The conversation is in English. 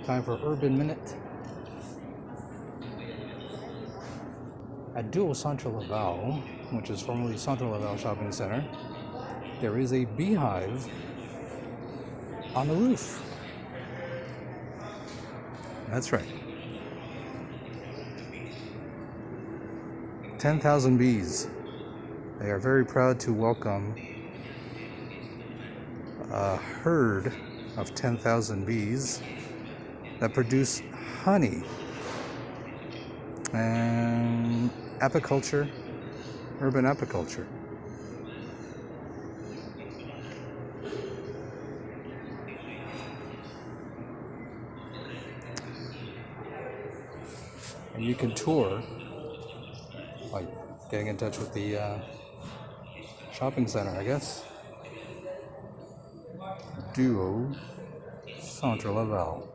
Time for Urban Minute. At Duo Centre Laval, which is formerly Centre Laval Shopping Center, there is a beehive on the roof. That's right. 10,000 bees. They are very proud to welcome a herd of 10,000 bees that produce honey and apiculture, urban apiculture. And you can tour, like getting in touch with the shopping center, I guess. Duo Centre Laval.